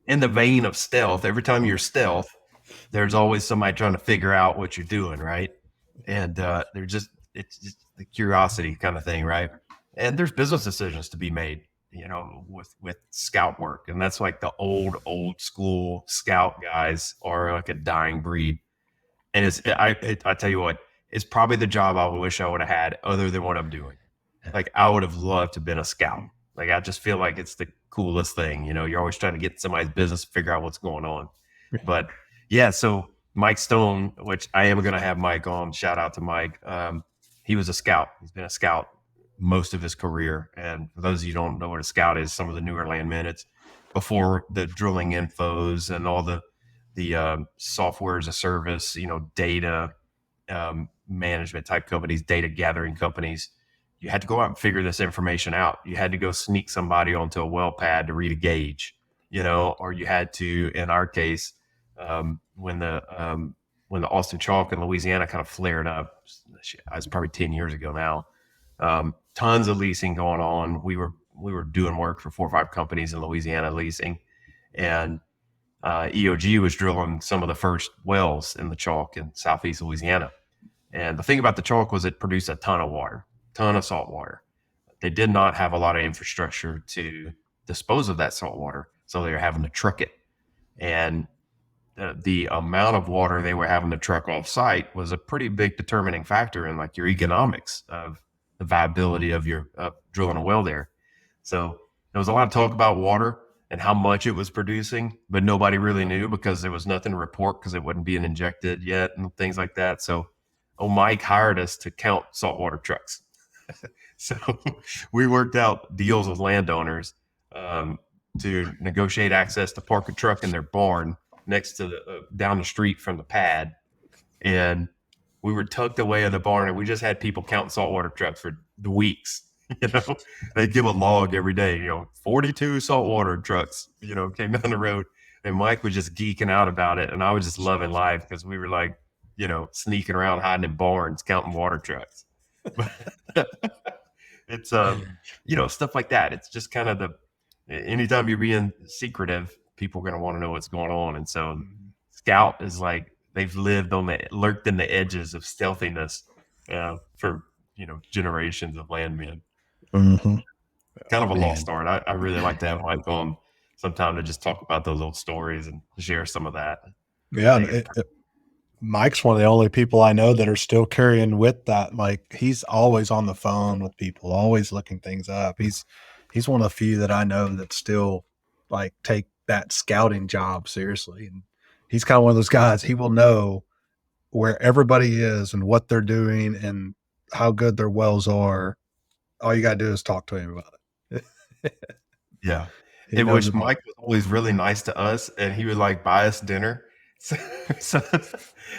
in the vein of stealth, every time you're stealth, there's always somebody trying to figure out what you're doing, right? And they're just it's just the curiosity kind of thing, right? And there's business decisions to be made, with scout work, and that's like the old school scout guys are like a dying breed. And I tell you what, it's probably the job I wish I would have had other than what I'm doing. Like I would have loved to have been a scout. Like I just feel like it's the coolest thing. You're always trying to get somebody's business, figure out what's going on. But yeah, so Mike Stone, which I am going to have Mike on. Shout out to Mike. He was a scout. He's been a scout most of his career. And for those of you who don't know what a scout is, some of the newer landmen, it's before the drilling infos and all the software as a service, data management type companies, data gathering companies. You had to go out and figure this information out. You had to go sneak somebody onto a well pad to read a gauge, or you had to, in our case, when the Austin Chalk in Louisiana kind of flared up, it was probably 10 years ago now. Tons of leasing going on. We were doing work for 4 or 5 companies in Louisiana leasing, and EOG was drilling some of the first wells in the Chalk in southeast Louisiana. And the thing about the Chalk was it produced a ton of water, ton of salt water. They did not have a lot of infrastructure to dispose of that salt water, so they were having to truck it. And the amount of water they were having to truck off site was a pretty big determining factor in like your economics of the viability of your drilling a well there. So there was a lot of talk about water and how much it was producing, but nobody really knew because there was nothing to report because it wasn't being injected yet and things like that. So, Mike hired us to count saltwater trucks. So we worked out deals with landowners to negotiate access to park a truck in their barn next to down the street from the pad, and we were tucked away in the barn, and we just had people counting saltwater trucks for weeks. They'd give a log every day. 42 saltwater trucks, came down the road, and Mike was just geeking out about it, and I was just loving life because we were like, sneaking around, hiding in barns, counting water trucks. It's stuff like that. It's just kind of anytime you're being secretive, people are going to want to know what's going on. And so Scout is like, they've lurked in the edges of stealthiness for, generations of landmen. Mm-hmm. Kind of a lost art. I really like to have Mike on sometime to just talk about those old stories and share some of that. Yeah. Mike's one of the only people I know that are still carrying with that. Like he's always on the phone with people, always looking things up. He's one of the few that I know that still like take that scouting job seriously. And he's kind of one of those guys, he will know where everybody is and what they're doing and how good their wells are. All you gotta do is talk to him about it. Yeah. He In knows which it all. Mike was always really nice to us, and he would like buy us dinner. So, so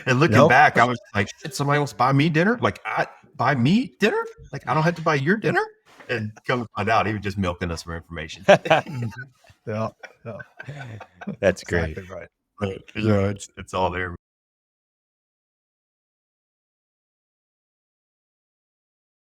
and looking Yep. back, I was like, shit, somebody wants to buy me dinner? Like I buy me dinner? Like I don't have to buy your dinner? And come to find out, he was just milking us for information. Yeah. Yeah. That's great. Exactly right. But it's all there.